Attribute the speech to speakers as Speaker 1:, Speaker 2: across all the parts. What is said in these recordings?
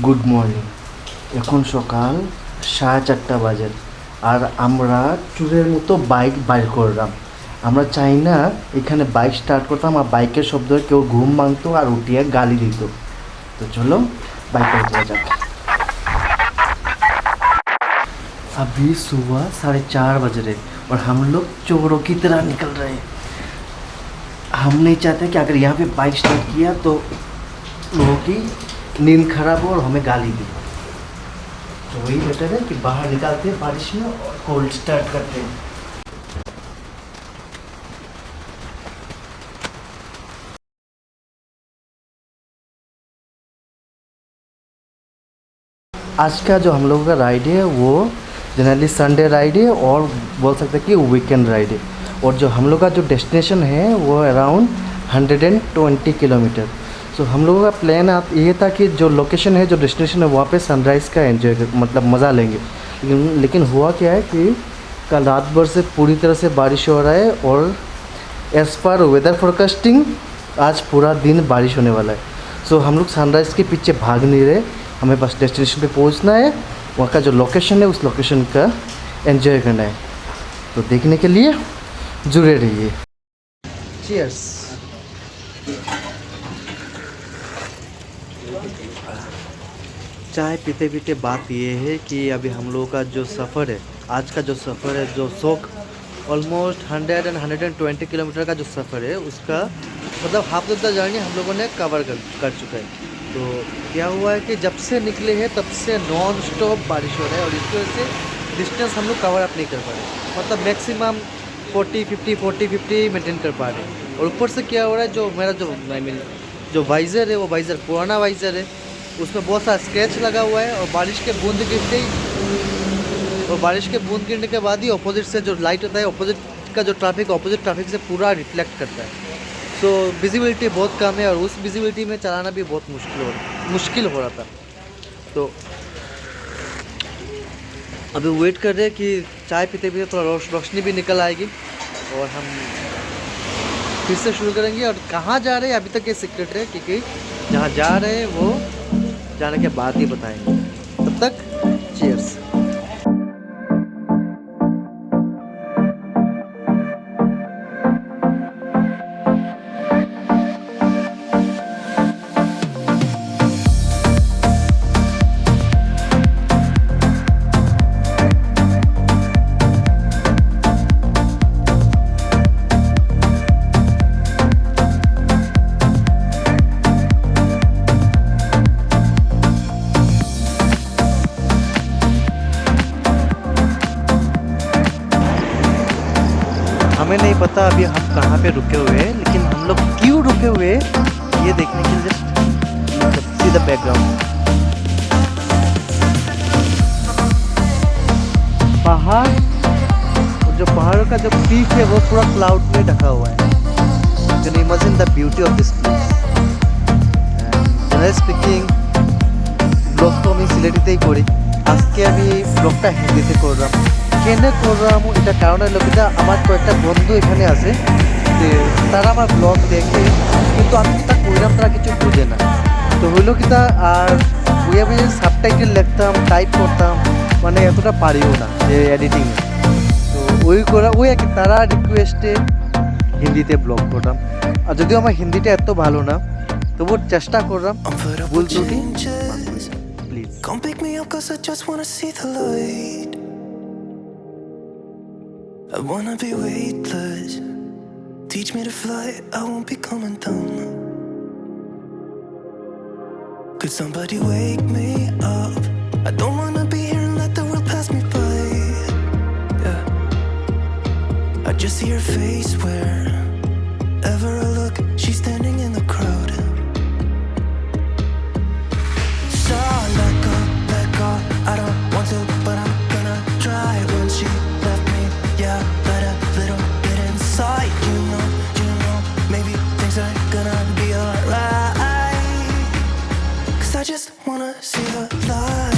Speaker 1: Good morning. এখন সকাল 4:30 বাজে আর আমরা চোরের মতো বাইক বাইর করলাম। আমরা চাই না এখানে বাইক স্টার্ট করতাম আর বাইকের শব্দ কেউ ঘুম ভাঙতো আর উঠিয়ে গালি দিত। तो चलो बाइक पर चला जाए। अभी सुबह 4:30 बज रहे और हम लोग चोरों की तरह निकल रहे हैं। हम नहीं चाहते कि अगर यहाँ पे बाइक स्टार्ट किया तो लोगों की नींद खराब हो और हमें गाली दी। तो वही बेटर है कि बाहर निकालते हैं बारिश में और कोल्ड स्टार्ट करते हैं। आज का जो हम लोगों का राइड है वो जनरली संडे राइड है और बोल सकते हैं कि वीकेंड राइड है। और जो हम लोग का जो डेस्टिनेशन है वो अराउंड 120 किलोमीटर। सो हम लोगों का प्लान ये था कि जो लोकेशन है जो डेस्टिनेशन है वहाँ पे सनराइज़ का एंजॉय मतलब मज़ा लेंगे। लेकिन हुआ क्या है कि कल रात भर से पूरी तरह से बारिश हो रहा है और एज़ पर वेदर फोरकास्टिंग आज पूरा दिन बारिश होने वाला है। सो हम लोग सनराइज़ के पीछे भाग नहीं रहे, हमें बस डेस्टिनेशन पे पहुंचना है, वहाँ का जो लोकेशन है उस लोकेशन का एंजॉय करना है। तो देखने के लिए जुड़े रहिए। चीयर्स। चाय पीते पीते बात ये है कि अभी हम लोगों का जो सफ़र है, आज का जो सफ़र है, जो ऑलमोस्ट 120 किलोमीटर का जो सफ़र है उसका मतलब हाफ ऑफ द जर्नी हम लोगों ने कवर कर चुका है। तो क्या हुआ है कि जब से निकले हैं तब से नॉन स्टॉप बारिश हो रहा है और इसकी वजह से डिस्टेंस हम लोग कवर अप नहीं कर पा रहे, मतलब मैक्सिमम 40-50 मेंटेन कर पा रहे हैं। और ऊपर से क्या हो रहा है, जो मेरा जो जो वाइज़र है वो वाइज़र पुराना वाइज़र है, उसमें बहुत सारा स्क्रैच लगा हुआ है और बारिश के बूंद गिरने के बाद ही अपोजिट से जो लाइट होता है, अपोजिट का जो ट्रैफिक अपोजिट ट्रैफिक से पूरा रिफ्लेक्ट करता है। तो विजिबिलिटी बहुत कम है और उस विजिबिलिटी में चलाना भी बहुत मुश्किल हो रहा था। तो अभी वेट कर रहे हैं कि चाय पीते पीते थोड़ा रोशनी भी निकल आएगी और हम फिर से शुरू करेंगे। और कहाँ जा रहे हैं अभी तक ये सीक्रेट है, क्योंकि जहाँ जा रहे हैं वो जाने के बाद ही बताएंगे। तब तक चीयर्स। हमें नहीं पता अभी हम कहाँ पे रुके हुए हैं, लेकिन हम लोग क्यों रुके हुए हैं ये देखने के लिए जस्ट सी द बैकग्राउंड। पहाड़, जो पहाड़ों का जो पीक है वो पूरा क्लाउड में ढका हुआ है। Can you imagine the beauty of this place. Generally speaking blog তো আমি সিলেটিতেই করি, আজকে আমি ব্লগটা হিন্দিতে করলাম। কেন করলাম এটা কারণ হলো কিনা, আমার কয়েকটা বন্ধু এখানে আছে যে তারা আমার ব্লগ দেখে, কিন্তু আমি যেটা করলাম তারা কিছু বুঝে না। তো হইলো কিনা আর ওই আমি সাবটাইটেল লিখতাম, টাইপ করতাম, মানে এতটা পারিও না যে এডিটিং। তো ওই আর কি তারা রিকোয়েস্টে হিন্দিতে ব্লগ করলাম। আর যদিও আমার হিন্দিটা এত ভালো না, তবুও চেষ্টা করলাম ভুল ত্রুটি please.
Speaker 2: Come pick me up 'cause I just wanna see the light. I wanna be weightless. Teach me to fly, I won't be coming down. Could somebody wake me up? I don't wanna be here and let the world pass me by. Yeah, I just see her face wherever I look. She's standing in the crowd. So let go, I don't want to, but I'm gonna try. When she left me, yeah, let a little bit inside. You know, maybe things are gonna be alright. 'Cause I just wanna see the light.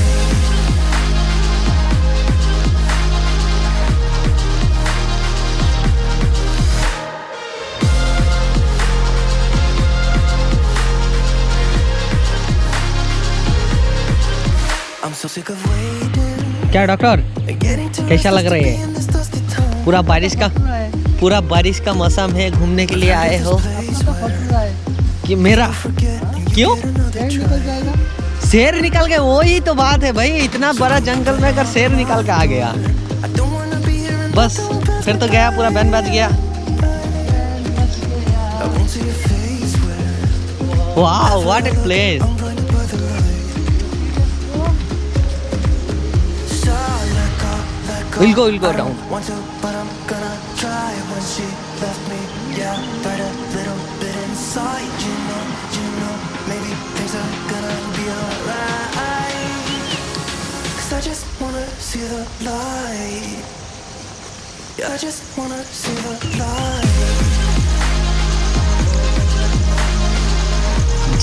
Speaker 2: so sick of waiting
Speaker 3: क्या doctor
Speaker 2: and getting too
Speaker 3: कैसा लग रहा
Speaker 2: restless to
Speaker 3: है?
Speaker 2: be in this dusty town.
Speaker 3: पूरा बारिश का मौसम है, घूमने के लिए आए हो
Speaker 2: Place where
Speaker 3: कि मेरा
Speaker 2: forget you
Speaker 3: क्यों
Speaker 2: get another try.
Speaker 3: शेर निकल के, वही तो बात है भाई, इतना बड़ा जंगल में अगर शेर निकल के आ गया
Speaker 2: I don't wanna be here and
Speaker 3: बस फिर तो गया, पूरा बैंड बज गया।
Speaker 2: I won't see your face where
Speaker 3: wow what a place.
Speaker 2: I'm blinded by the light. So let go,
Speaker 3: We'll go
Speaker 2: I
Speaker 3: down.
Speaker 2: don't want to, but I'm gonna try. When she left me, yeah, right a little bit inside. You know, maybe things are gonna be alright. 'Cause I just wanna see the light. Yeah, I just wanna see the light.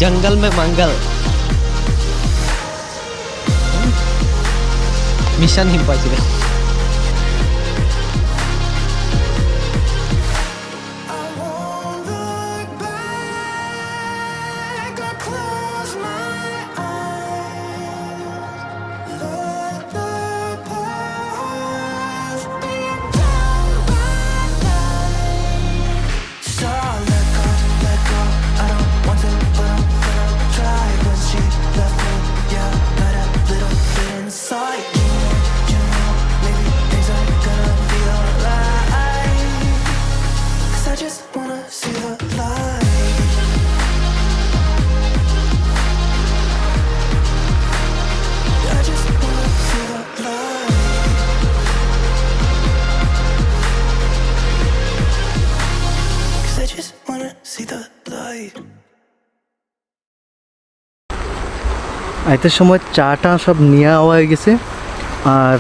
Speaker 3: जंगल में मंगल, mission impossible.
Speaker 2: I won't look back. I close my eyes. Let the past be down by night. So let go. I don't want to, but I'm gonna try. When she left me, yeah, right a little bit inside. You know, maybe things are gonna be alright. 'Cause I just wanna see the light. I just wanna see the light. 'Cause I just wanna see the light.
Speaker 1: আইতে সময় চাটা সব নিয়ে আওয়া হয়ে গেছে। আর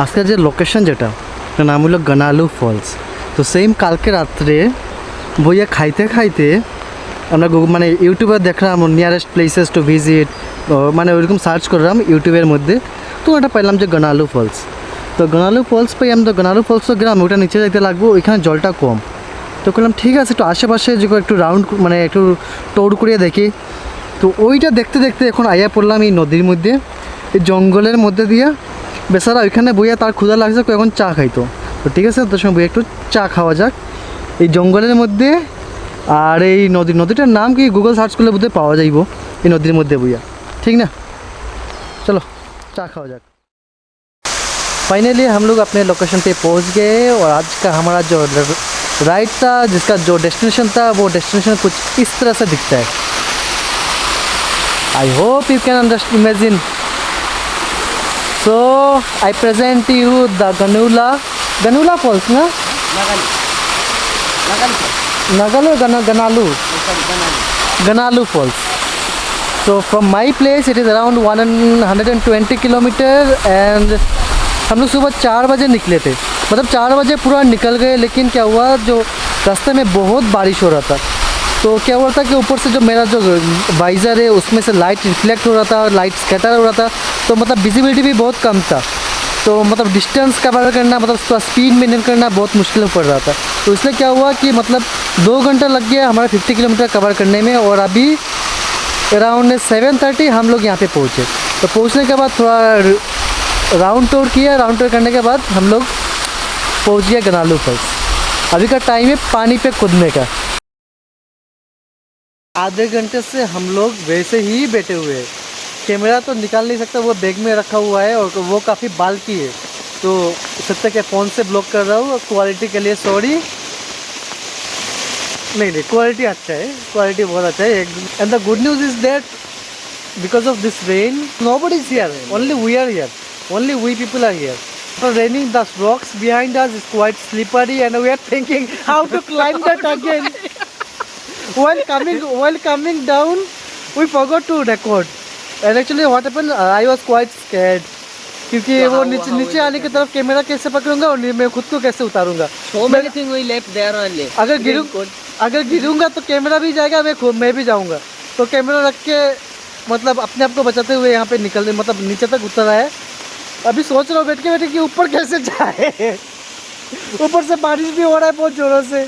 Speaker 1: আজকের যে লোকেশন যেটা, এটার নাম হলো গানালু ফলস। তো সেম কালকে রাত্রে বইয়া খাইতে আমরা মানে ইউটিউবে দেখলাম নিয়ারেস্ট প্লেসেস টু ভিজিট, মানে ওইরকম সার্চ করলাম ইউটিউবের মধ্যে, তো ওটা পাইলাম যে গানালু ফলস। তো গানালু ফলস পাই আমি, তো গানালু ফলস তো গ্রাম, ওটা নিচে যাইতে লাগবো, ওইখানে জলটা কম। তো বললাম ঠিক আছে, একটু আশেপাশে যে একটু রাউন্ড মানে একটু ট্যুর করিয়ে দেখি। তো ওইটা দেখতে এখন আইয়া পড়লাম এই নদীর মধ্যে, এই জঙ্গলের মধ্যে দিয়া। বেচারা ওইখানে বইয়া তার ক্ষুধা লাগছে, এখন চা খাইতো। তো ঠিক আছে, তোর সঙ্গে বইয়া একটু চা খাওয়া যাক এই জঙ্গলের মধ্যে। আর এই নদীটার নাম কি গুগল সার্চ করলে বোধহয় পাওয়া যাইব, এই নদীর মধ্যে বইয়া, ঠিক না? चलो चा खाओ जा। फाइनली हम लोग अपने लोकेशन पे पहुंच गए और आज का हमारा जो राइड था, जिसका जो डेस्टिनेशन था, वो डेस्टिनेशन कुछ इस तरह से दिखता है। I hope you can understand imagine. So I present you the Ganula falls ना, Ganalu falls. So from my place it is around 120 kilometre and हम लोग सुबह 4 बजे निकले थे, मतलब 4 बजे पूरा निकल गए। लेकिन क्या हुआ, जो रास्ते में बहुत बारिश हो रहा था, तो क्या हुआ था कि ऊपर से जो मेरा जो वाइज़र है उसमें से लाइट रिफ्लेक्ट हो रहा था, लाइट स्कैटर हो रहा था, तो मतलब विजिबिलिटी भी बहुत कम था। तो मतलब डिस्टेंस कवर करना, मतलब उसका स्पीड मेंटेन करना बहुत मुश्किल पड़ रहा था। तो इसलिए क्या हुआ कि मतलब 2 घंटा लग गया हमारा 50 किलोमीटर कवर करने में। और अभी अराउंड 7:30 हम लोग यहाँ पे पहुँचे। तो पहुँचने के बाद थोड़ा राउंड टूर किया, राउंड टूर करने के बाद हम लोग पहुँच गए गनालू फॉल्स। अभी का टाइम है पानी पे कूदने का। आधे घंटे से हम लोग वैसे ही बैठे हुए हैं, कैमरा तो निकाल नहीं सकता, वो बैग में रखा हुआ है और वो काफ़ी बाल्की है, तो सकता कि फ़ोन से ब्लॉक कर रहा हूँ। क्वालिटी के लिए सॉरी। नहीं क्वालिटी अच्छा है, क्वालिटी बहुत अच्छा है। And the good news is that because of this rain nobody is here, only we are here, only we people are here. So raining, the rocks behind us is quite slippery and we are thinking how to climb that again. While coming down we forgot to record and actually what happened, I was quite scared क्योंकि वो नीचे आने की तरफ camera कैसे पकड़ूंगा और मैं खुद को कैसे उतारूंगा।
Speaker 3: So many things we left there only.
Speaker 1: अगर गिरूंगा तो कैमरा भी जाएगा, मैं भी जाऊंगा। तो कैमरा रख के मतलब अपने आप को बचाते हुए यहाँ पे निकलने, मतलब नीचे तक उतर आया है। अभी सोच रहा हूँ बैठ के कि ऊपर कैसे जाए। ऊपर से बारिश भी हो रहा है बहुत जोरों से।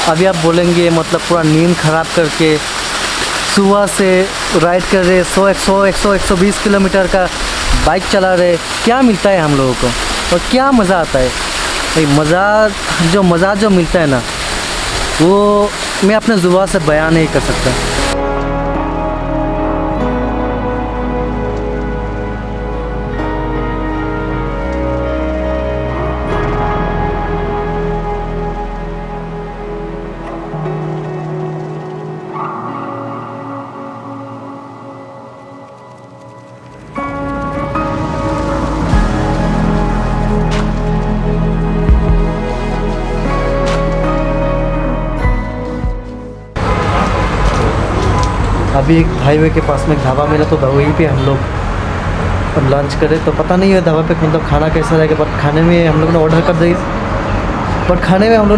Speaker 1: अभी आप बोलेंगे मतलब पूरा नींद ख़राब करके सुबह से राइड कर रहे 120 किलोमीटर का बाइक चला रहे, क्या मिलता है हम लोगों को और क्या मज़ा आता है भाई। मज़ा जो मिलता है ना, वो मैं अपने ज़ुबान से बयान नहीं कर सकता। अभी एक हाईवे के पास में एक ढाबा मिला तो वहीं पे हम लोग लंच करे। तो पता नहीं है ढाबा पे मतलब खाना कैसा रहेगा, बट खाने में हम लोग ने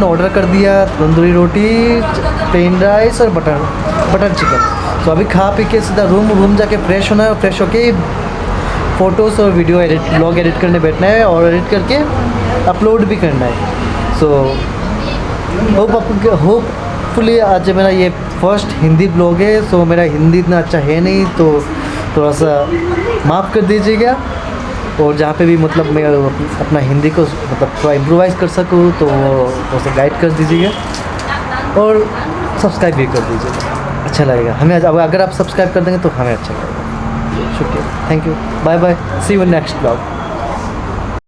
Speaker 1: ऑर्डर कर दिया तंदूरी रोटी, प्लेन राइस और बटर चिकन। तो अभी खा पी के सीधा रूम जाके फ्रेश होना है, फ्रेश होके फ़ोटोज़ और वीडियो ब्लॉग एडिट करने बैठना है और एडिट करके अपलोड भी करना है। सो होपफुली आज मेरा ये फर्स्ट हिंदी ब्लॉग है। सो मेरा हिंदी इतना अच्छा है नहीं, तो थोड़ा सा माफ़ कर दीजिएगा। और जहाँ पे भी मतलब मैं अपना हिंदी को मतलब थोड़ा इम्प्रोवाइज़ कर सकूँ तो थोड़ा सा गाइड कर दीजिएगा और सब्सक्राइब भी कर दीजिएगा, अच्छा लगेगा हमें। अब अगर आप सब्सक्राइब कर देंगे तो हमें अच्छा लगेगा। शुक्रिया, thank you, bye bye, see you next blog.